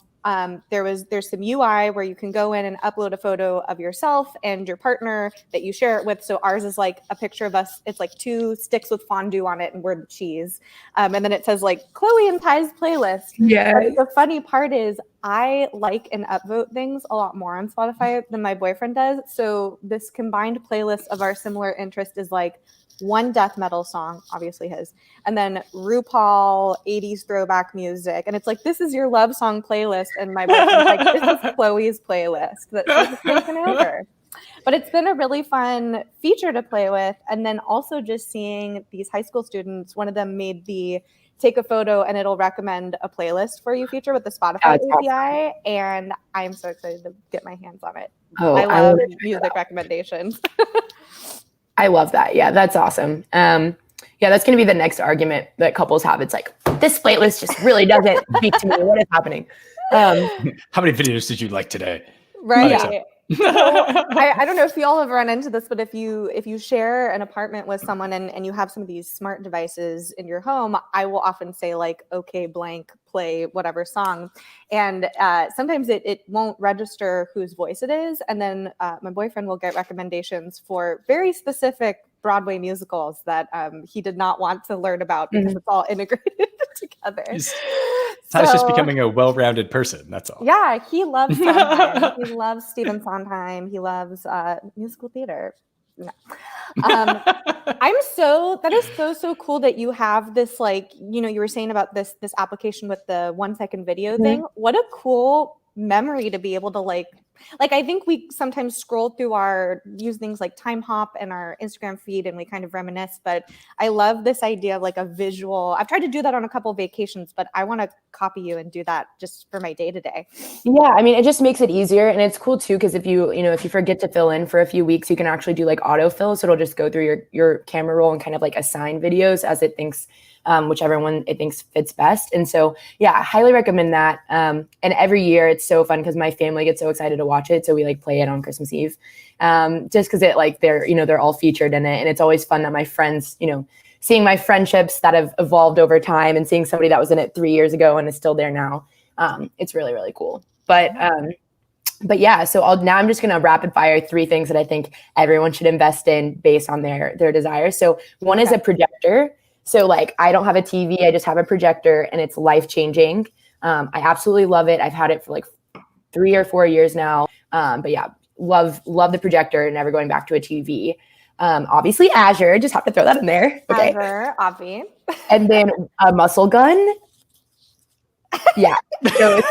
there's some UI where you can go in and upload a photo of yourself and your partner that you share it with. So ours is like a picture of us. It's like 2 sticks with fondue on it and we're the cheese. And then it says like Chloe and Ty's playlist. Yeah. The funny part is I like and upvote things a lot more on Spotify than my boyfriend does. So this combined playlist of our similar interest is like one death metal song, obviously his, and then RuPaul 80s throwback music. And it's like, this is your love song playlist. And my boyfriend's like, this is Chloe's playlist that she's taken over. But it's been a really fun feature to play with. And then also just seeing these high school students, one of them made the take a photo and it'll recommend a playlist for you feature with the Spotify API. Awesome. And I'm so excited to get my hands on it. I love music recommendations. I love that. Yeah, that's awesome. That's going to be the next argument that couples have. It's like, this playlist just really doesn't speak to me. What is happening? How many videos did you like today? Right. I don't know if you all have run into this, but if you share an apartment with someone and you have some of these smart devices in your home, I will often say like, okay, blank, play whatever song. And sometimes it won't register whose voice it is. And then my boyfriend will get recommendations for very specific Broadway musicals that he did not want to learn about because it's all integrated together. Ty's just becoming a well-rounded person. That's all. Yeah, he loves Sondheim. He loves Stephen Sondheim. He loves musical theater. No. That is so cool that you have this, like, you were saying about this application with the 1-second video thing. What a cool memory to be able to like I think we sometimes scroll through use things like Time Hop and our Instagram feed and we kind of reminisce, but I love this idea of like a visual. I've tried to do that on a couple of vacations, but I want to copy you and do that just for my day-to-day. Yeah, I mean, it just makes it easier. And it's cool too, because if you forget to fill in for a few weeks, you can actually do like autofill. So it'll just go through your camera roll and kind of like assign videos as it thinks, whichever one it thinks fits best. And so, yeah, I highly recommend that. And every year it's so fun because my family gets so excited to watch it. So we like play it on Christmas Eve, just because it like they're all featured in it. And it's always fun that my friends, seeing my friendships that have evolved over time and seeing somebody that was in it 3 years ago and is still there now. It's really, really cool. But yeah, so I'm just going to rapid fire 3 things that I think everyone should invest in based on their desires. So one is a projector. So like, I don't have a TV, I just have a projector and it's life-changing. I absolutely love it. I've had it for like 3 or 4 years now. But yeah, love the projector and never going back to a TV. Obviously Azure, just have to throw that in there. Okay. Azure, obvi. And then a muscle gun. Yeah. So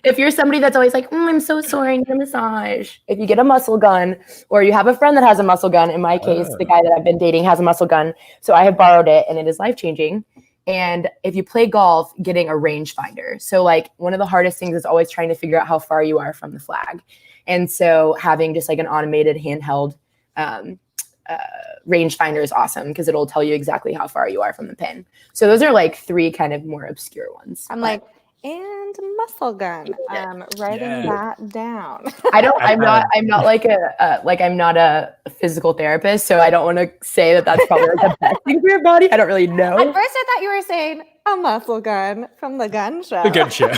if you're somebody that's always like, I'm so sore, I need a massage. If you get a muscle gun, or you have a friend that has a muscle gun, in my case, the guy that I've been dating has a muscle gun. So I have borrowed it and it is life-changing. And if you play golf, getting a rangefinder. So like one of the hardest things is always trying to figure out how far you are from the flag. And so having just like an automated handheld rangefinder is awesome because it'll tell you exactly how far you are from the pin. So those are like 3 kind of more obscure ones. I'm like, and muscle gun. Writing that down. I'm not like I'm not a physical therapist, so I don't want to say that that's probably like the best thing for your body. I don't really know. At first, I thought you were saying a muscle gun from the gun show. The gun show.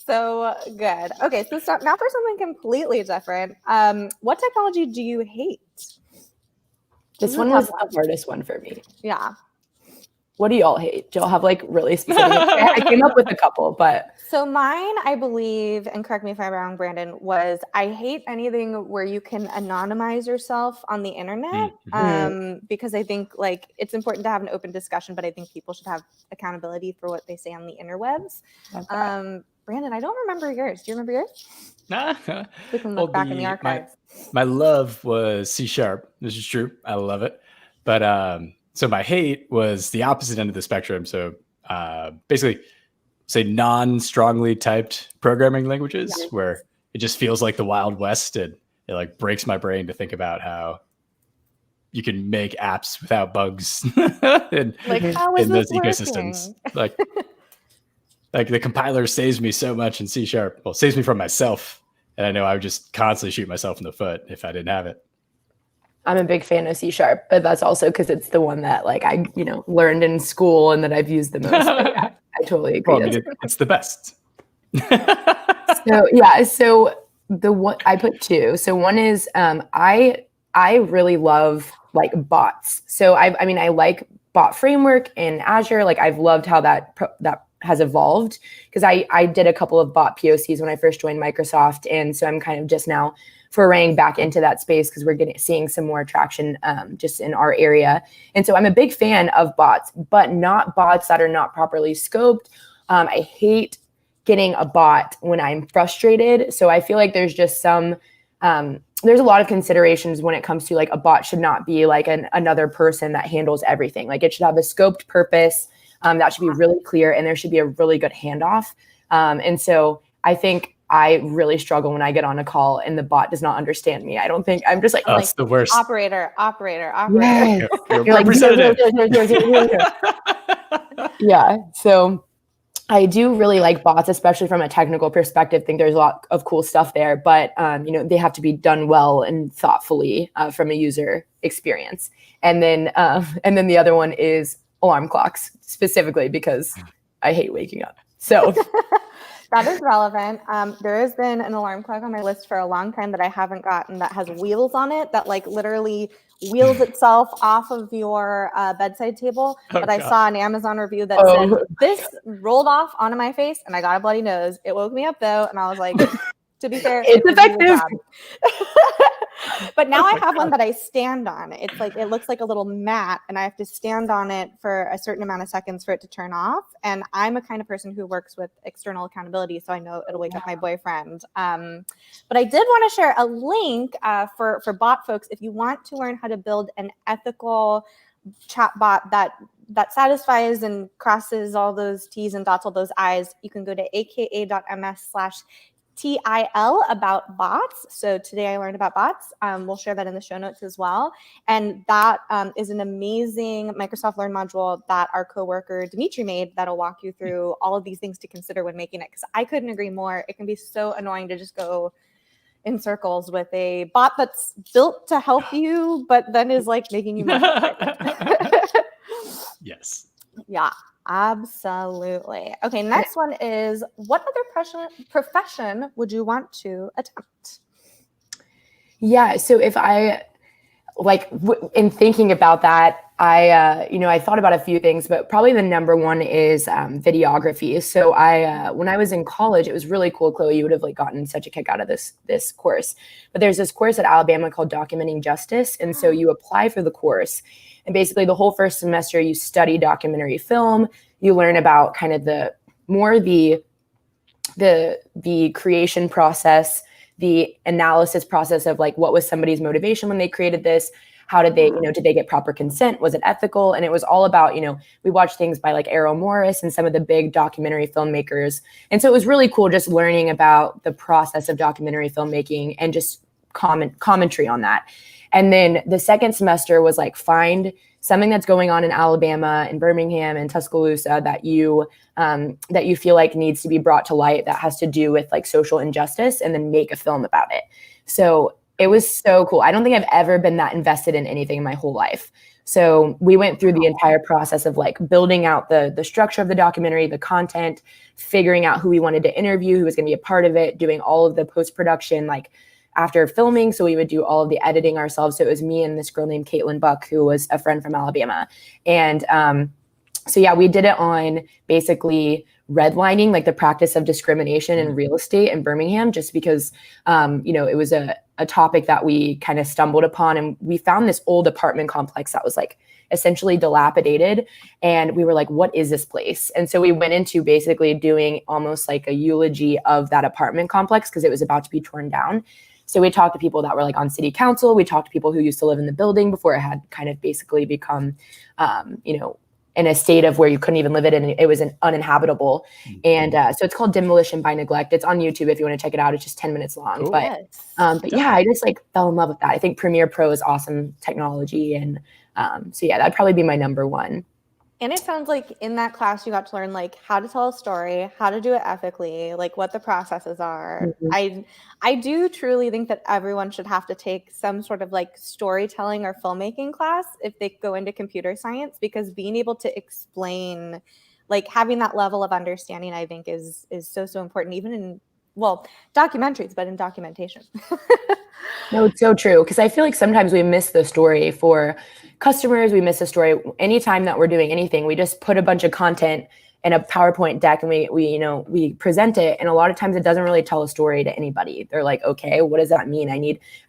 So good. Okay, so now for something completely different. What technology do you hate? This one was the hardest one for me. Yeah. What do y'all hate? Do y'all have like really specific? I came up with a couple, but. So mine, I believe, and correct me if I'm wrong, Brandon, was I hate anything where you can anonymize yourself on the internet because I think like it's important to have an open discussion, but I think people should have accountability for what they say on the interwebs. Okay. Brandon, I don't remember yours. Do you remember yours? We can look back in the archives. My love was C#. This is true. I love it. But so my hate was the opposite end of the spectrum. So basically, say non-strongly typed programming languages where it just feels like the Wild West, and it like breaks my brain to think about how you can make apps without bugs in those ecosystems. Like the compiler saves me so much in C#. Well, saves me from myself. And I know I would just constantly shoot myself in the foot if I didn't have it. I'm a big fan of C#, but that's also because it's the one that like I, learned in school and that I've used the most. I totally agree. Well, it's the best. So the one I put 2. So one is I really love like bots. So I like bot framework in Azure. Like I've loved how that has evolved because I did a couple of bot POCs when I first joined Microsoft, and so I'm kind of just now foraying back into that space because we're seeing some more traction just in our area. And so I'm a big fan of bots, but not bots that are not properly scoped. I hate getting a bot when I'm frustrated. So I feel like there's just there's a lot of considerations when it comes to like a bot should not be like another person that handles everything. Like it should have a scoped purpose that should be really clear, and there should be a really good handoff. And so I think I really struggle when I get on a call and the bot does not understand me. I don't think I'm just like, it's the worst. Operator. Yes. You're representative. Yeah. So I do really like bots, especially from a technical perspective. I think there's a lot of cool stuff there, but they have to be done well and thoughtfully from a user experience. And then the other one is alarm clocks, specifically because I hate waking up. So that is relevant. There has been an alarm clock on my list for a long time that I haven't gotten that has wheels on it that like literally wheels itself off of your bedside table. I saw an Amazon review that said this rolled off onto my face and I got a bloody nose. It woke me up though, and I was like, to be fair, it's effective. But now I have one that I stand on. It's like, it looks like a little mat, and I have to stand on it for a certain amount of seconds for it to turn off. And I'm a kind of person who works with external accountability, so I know it'll wake up my boyfriend. But I did want to share a link for bot folks. If you want to learn how to build an ethical chat bot that satisfies and crosses all those T's and dots all those I's, you can go to aka.ms/TIL about bots. So today I learned about bots. We'll share that in the show notes as well. And that is an amazing Microsoft Learn module that our coworker Dimitri made that'll walk you through all of these things to consider when making it. Because I couldn't agree more. It can be so annoying to just go in circles with a bot that's built to help you, but then is like making you more Yes. Yeah. Absolutely. Okay, next one is, what other profession would you want to attempt? Yeah, so if I, in thinking about that, I thought about a few things, but probably the number one is videography. So when I was in college, it was really cool, Chloe, you would have gotten such a kick out of this course. But there's this course at Alabama called Documenting Justice. And so you apply for the course. And basically the whole first semester, you study documentary film. You learn about kind of the creation process, the analysis process of what was somebody's motivation when they created this, How did they, did they get proper consent? Was it ethical? And it was all about, we watched things by like Errol Morris and some of the big documentary filmmakers. And so it was really cool just learning about the process of documentary filmmaking and just commentary on that. And then the second semester was like, find something that's going on in Alabama and Birmingham and Tuscaloosa that you feel like needs to be brought to light that has to do with like social injustice, and then make a film about it. So it was so cool. I don't think I've ever been that invested in anything in my whole life. So we went through the entire process of like building out the structure of the documentary, the content, figuring out who we wanted to interview, who was going to be a part of it, doing all of the post-production, like after filming. So we would do all of the editing ourselves. So it was me and this girl named Caitlin Buck, who was a friend from Alabama. And so yeah, we did it on basically redlining, like the practice of discrimination in real estate in Birmingham, just because, it was a topic that we kind of stumbled upon. And we found this old apartment complex that was like essentially dilapidated. And we were like, what is this place? And so we went into basically doing almost like a eulogy of that apartment complex because it was about to be torn down. So we talked to people that were like on city council. We talked to people who used to live in the building before it had kind of basically become, in a state of where you couldn't even live it, and it was uninhabitable. And so it's called Demolition by Neglect. It's on YouTube if you want to check it out. It's just 10 minutes long. Cool. But yeah, I just like fell in love with that. I think Premiere Pro is awesome technology. And so yeah, that'd probably be my number one. And it sounds like in that class, you got to learn like how to tell a story, how to do it ethically, like what the processes are. Mm-hmm. I do truly think that everyone should have to take some sort of like storytelling or filmmaking class if they go into computer science, because being able to explain, like having that level of understanding, I think is so important, even in, well, documentaries, but in documentation. No, it's so true. Because I feel like sometimes we miss the story for customers. We miss the story anytime that we're doing anything. We just put a bunch of content in a PowerPoint deck and we present it. And a lot of times it doesn't really tell a story to anybody. They're like, okay, what does that mean? I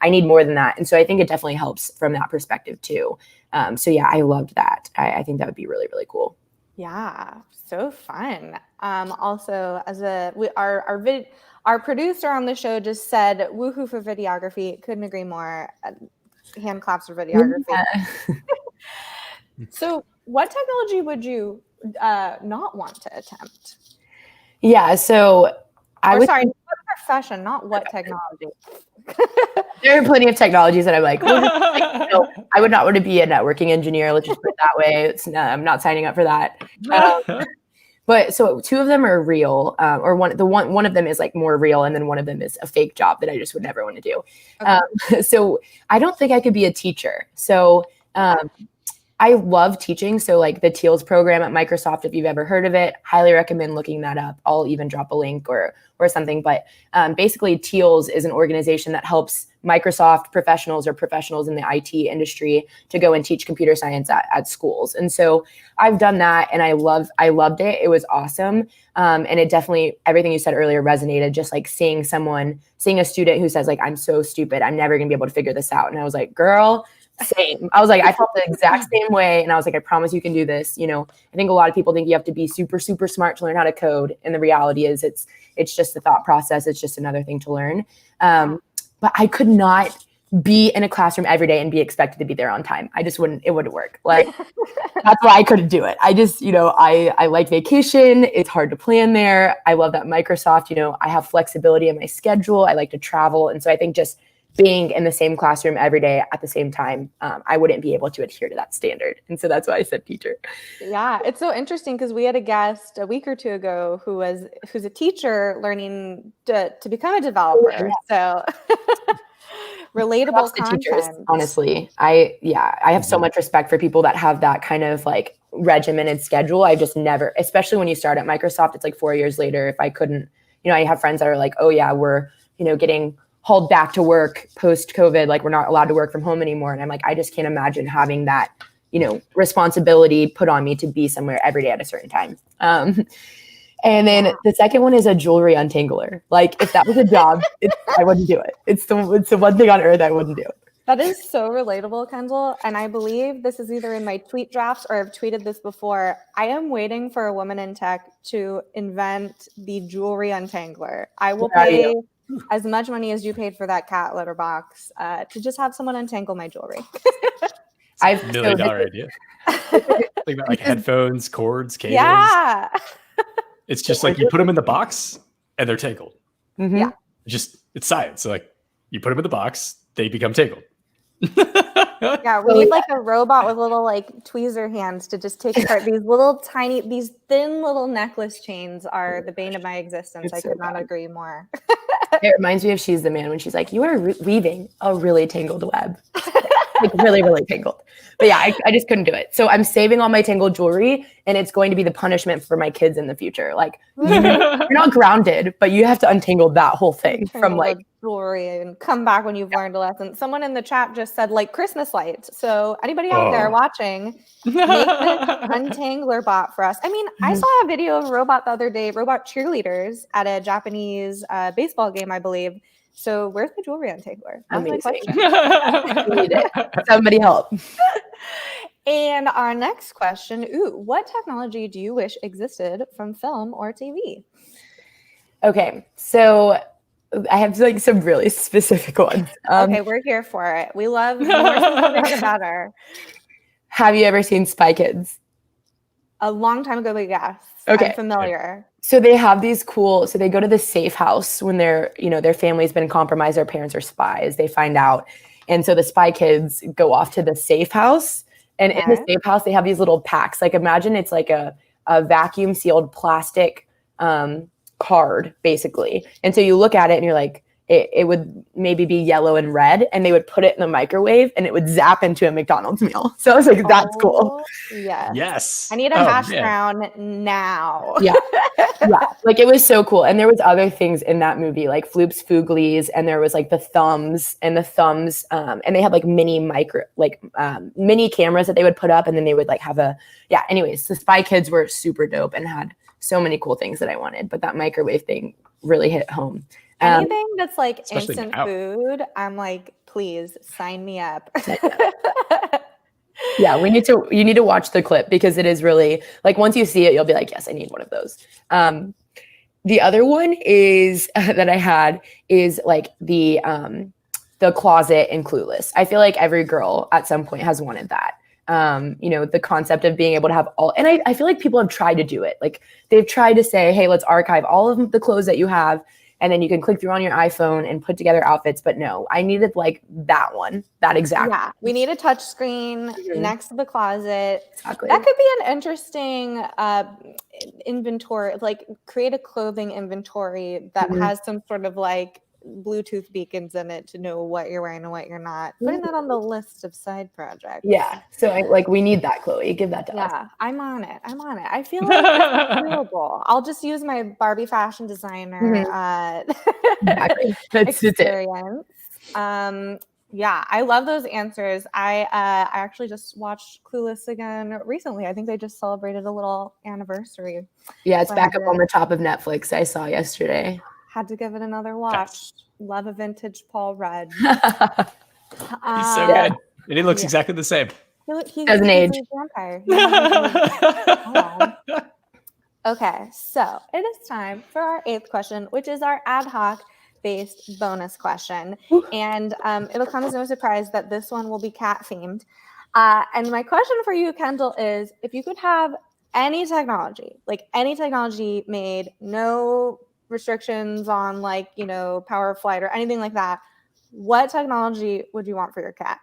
need more than that. And so I think it definitely helps from that perspective too. So yeah, I loved that. I think that would be really, really cool. Yeah, so fun. Also, as our producer on the show just said, woohoo for videography. Couldn't agree more. Hand claps for videography. Yeah. So what technology would you not want to attempt? Yeah, so what profession, not what technology. There are plenty of technologies that I'm like, I would not want to be a networking engineer. Let's just put it that way. I'm not signing up for that. But so two of them are real, or one of them is like more real, and then one of them is a fake job that I just would never want to do. Okay. So I don't think I could be a teacher. So I love teaching. So like the Teals program at Microsoft, if you've ever heard of it, highly recommend looking that up. I'll even drop a link or something. But basically Teals is an organization that helps Microsoft professionals or professionals in the IT industry to go and teach computer science at schools. And so I've done that and I loved it. It was awesome. And it definitely, everything you said earlier resonated, just like seeing a student who says like, I'm so stupid, I'm never gonna be able to figure this out. And I was like, girl, same. I was like, I felt the exact same way. And I was like, I promise you can do this. I think a lot of people think you have to be super, super smart to learn how to code. And the reality is it's just the thought process. It's just another thing to learn. But I could not be in a classroom every day and be expected to be there on time. It wouldn't work. Like, that's why I couldn't do it. I just, I like vacation. It's hard to plan there. I love that Microsoft, I have flexibility in my schedule. I like to travel. And so I think just being in the same classroom every day at the same time, I wouldn't be able to adhere to that standard. And so that's why I said teacher. Yeah, it's so interesting because we had a guest a week or two ago who's a teacher learning to become a developer. So relatable content. Teachers, honestly, I have so much respect for people that have that kind of like regimented schedule. I just never, especially when you start at Microsoft, it's like 4 years later. If I couldn't, I have friends that are like, oh yeah, we're, getting hauled back to work post-COVID, like we're not allowed to work from home anymore. And I'm like, I just can't imagine having that, responsibility put on me to be somewhere every day at a certain time. And then the second one is a jewelry untangler. Like if that was a job, I wouldn't do it. It's the one thing on earth I wouldn't do. That is so relatable, Kendall. And I believe this is either in my tweet drafts or I've tweeted this before. I am waiting for a woman in tech to invent the jewelry untangler. I will pay as much money as you paid for that cat litter box to just have someone untangle my jewelry. I've $1 million idea. Think about like headphones, cords, cables. Yeah. It's just like you put them in the box and they're tangled. Mm-hmm. Yeah. It's science. So like you put them in the box, they become tangled. Yeah, we need like a robot with little like tweezer hands to just take apart these thin little necklace chains are the bane of my existence. I could not agree more. It reminds me of She's the Man when she's like, you are weaving a really tangled web. Like really, really tangled. But yeah, I just couldn't do it. So I'm saving all my tangled jewelry and it's going to be the punishment for my kids in the future. Like you're not grounded, but you have to untangle that whole thing from like jewelry and come back when you've learned a lesson. Someone in the chat just said like Christmas lights. So anybody out there watching, make this untangler bot for us. I mean, I saw a video of a robot the other day, robot cheerleaders at a Japanese baseball game, I believe. So where's the jewelry untangler? That's my question. Need it. Somebody help. And our next question, what technology do you wish existed from film or TV? Okay, so I have like some really specific ones. Okay, we're here for it. We love more specific the better. Have you ever seen Spy Kids? A long time ago, but yes. Okay. I'm familiar. So they have these so they go to the safe house when their family's been compromised, their parents are spies, they find out. And so the Spy Kids go off to the safe house. And in the safe house, they have these little packs. Like imagine it's like a vacuum sealed plastic card, basically. And so you look at it and you're like, it would maybe be yellow and red, and they would put it in the microwave and it would zap into a McDonald's meal. So I was like, that's cool. Yes. I need a hash brown now. Yeah. Like it was so cool. And there was other things in that movie, like Floop's Fooglies, and there was like the thumbs, and they had like mini cameras that they would put up, and then they would like have anyways, the Spy Kids were super dope and had so many cool things that I wanted, but that microwave thing really hit home. Anything that's like instant food, I'm like, please sign me up. Yeah, you need to watch the clip because it is really like once you see it, you'll be like, yes, I need one of those. The other one is that I had is like the closet in Clueless. I feel like every girl at some point has wanted that. The concept of being able to have all, and I feel like people have tried to do it. Like they've tried to say, hey, let's archive all of the clothes that you have, and then you can click through on your iPhone and put together outfits. But no, I needed like that one, that exact. Yeah, we need a touch screen next to the closet. Exactly. That could be an interesting inventory, like create a clothing inventory that has some sort of like Bluetooth beacons in it to know what you're wearing and what you're not. Putting that on the list of side projects. Yeah. So we need that, Chloe. Give that to us. Yeah, I'm on it. I feel like it's doable. I'll just use my Barbie fashion designer experience. Yeah, I love those answers. I actually just watched Clueless again recently. I think they just celebrated a little anniversary. Yeah, it's back up on the top of Netflix. I saw yesterday. Had to give it another watch. Love a vintage Paul Rudd. He's so good. And he looks exactly the same. He doesn't age. Vampire. Okay, so it is time for our 8th question, which is our ad hoc based bonus question. And it'll come as no surprise that this one will be cat themed. And my question for you, Kendall, is if you could have any technology made, no restrictions on power of flight or anything like that, what technology would you want for your cat?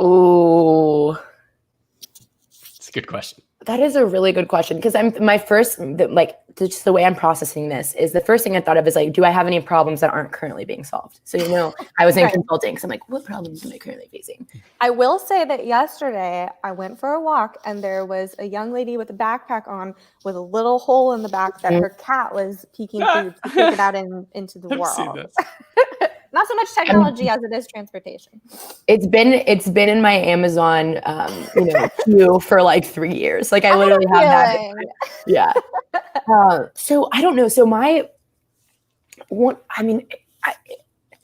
Oh, it's a good question. That is a really good question because just the way I'm processing this is the first thing I thought of is like, do I have any problems that aren't currently being solved? So, I was in consulting, so I'm like, what problems am I currently facing? I will say that yesterday I went for a walk and there was a young lady with a backpack on with a little hole in the back that her cat was peeking through to take it out into the world. Not so much technology as it is transportation. It's been in my Amazon queue for like 3 years. Like I literally have that. Yeah. So I don't know. So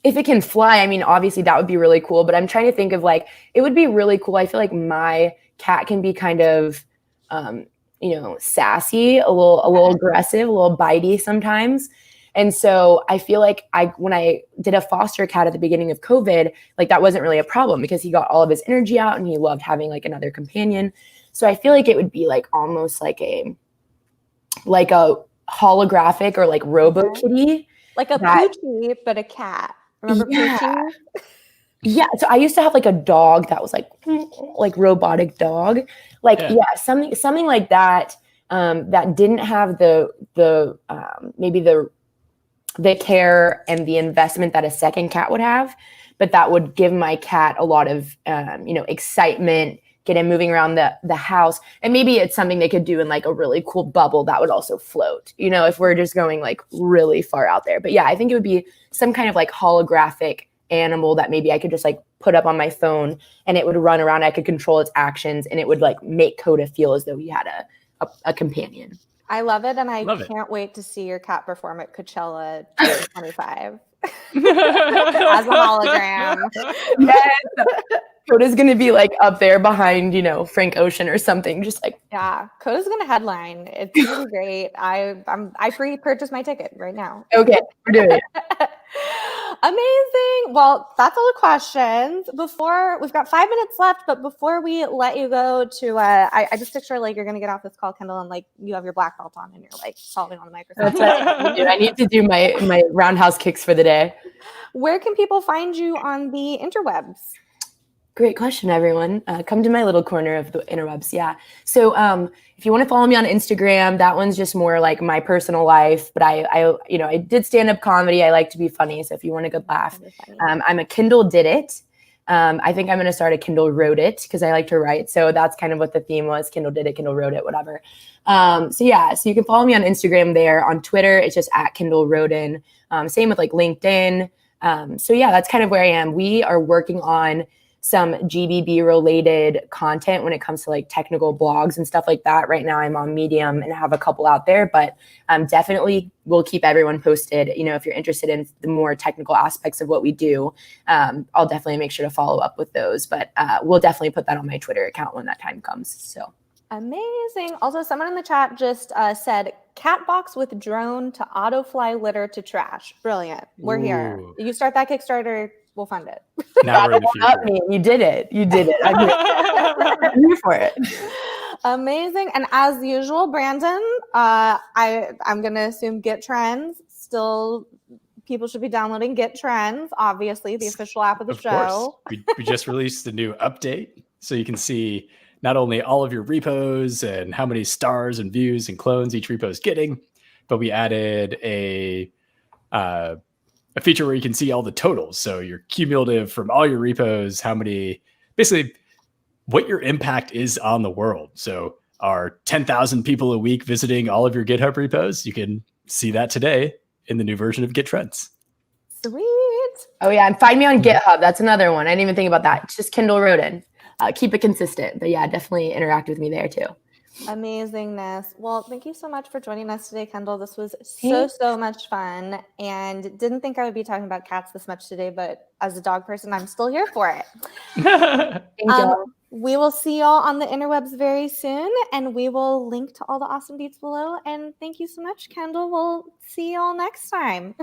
if it can fly, obviously that would be really cool, but I'm trying to think of it would be really cool. I feel like my cat can be kind of, sassy, a little aggressive, a little bitey sometimes. And so I feel like when I did a foster cat at the beginning of COVID, like that wasn't really a problem because he got all of his energy out and he loved having like another companion. So I feel like it would be like almost like a holographic or like robo kitty. Like a Poochie, but a cat. Remember Poochie? Yeah. So I used to have like a dog that was like robotic dog. Like, something like that. That didn't have the maybe the care and the investment that a second cat would have, but that would give my cat a lot of excitement, get him moving around the house. And maybe it's something they could do in like a really cool bubble that would also float, if we're just going like really far out there. But yeah, I think it would be some kind of like holographic animal that maybe I could just like put up on my phone and it would run around. I could control its actions and it would like make Coda feel as though he had a companion. I love it. And I can't wait to see your cat perform at Coachella 2025 as a hologram. Yes. Coda's going to be like up there behind, Frank Ocean or something. Just like, yeah, Coda's going to headline. It's really great. I pre-purchased my ticket right now. Okay, we're doing it. Amazing. Well, that's all the questions. We've got 5 minutes left, but before we let you go to, I just picture like you're going to get off this call, Kendall, and like you have your black belt on and you're like solving on the microphone. That's what I need to do my roundhouse kicks for the day. Where can people find you on the interwebs? Great question, everyone. Come to my little corner of the interwebs. Yeah. So if you want to follow me on Instagram, that one's just more like my personal life. But I did stand-up comedy. I like to be funny. So if you want a good laugh, I'm a Kendall Did It. I think I'm going to start a Kendall Wrote It because I like to write. So that's kind of what the theme was. Kendall Did It, Kendall Wrote It, whatever. So you can follow me on Instagram there. On Twitter, it's just at Kendall Roden. Same with like LinkedIn. That's kind of where I am. We are working on some GBB related content when it comes to like technical blogs and stuff like that. Right now I'm on Medium and have a couple out there, but definitely we'll keep everyone posted. If you're interested in the more technical aspects of what we do, I'll definitely make sure to follow up with those, but we'll definitely put that on my Twitter account when that time comes. So amazing. Also, someone in the chat just said cat box with drone to auto fly litter to trash. Brilliant. We're here. You start that Kickstarter, we'll fund it. Now we're in the future. You did it. I'm here for it. Amazing. And as usual, Brandon, I'm going to assume Git Trends. Still, people should be downloading Git Trends, obviously, the official app of the show. We just released a new update, so you can see not only all of your repos and how many stars and views and clones each repo is getting, but we added a feature where you can see all the totals. So your cumulative from all your repos, basically what your impact is on the world. So our 10,000 people a week visiting all of your GitHub repos, you can see that today in the new version of Git Trends. Sweet. Oh yeah, and find me on GitHub. That's another one. I didn't even think about that. It's just Kendall Roden. Keep it consistent, but yeah, definitely interact with me there too. Amazingness. Well, thank you so much for joining us today, Kendall. This was so much fun, and didn't think I would be talking about cats this much today, but as a dog person, I'm still here for it. Thank you. We will see y'all on the interwebs very soon, and we will link to all the awesome beats below. And thank you so much, Kendall. We'll see y'all next time.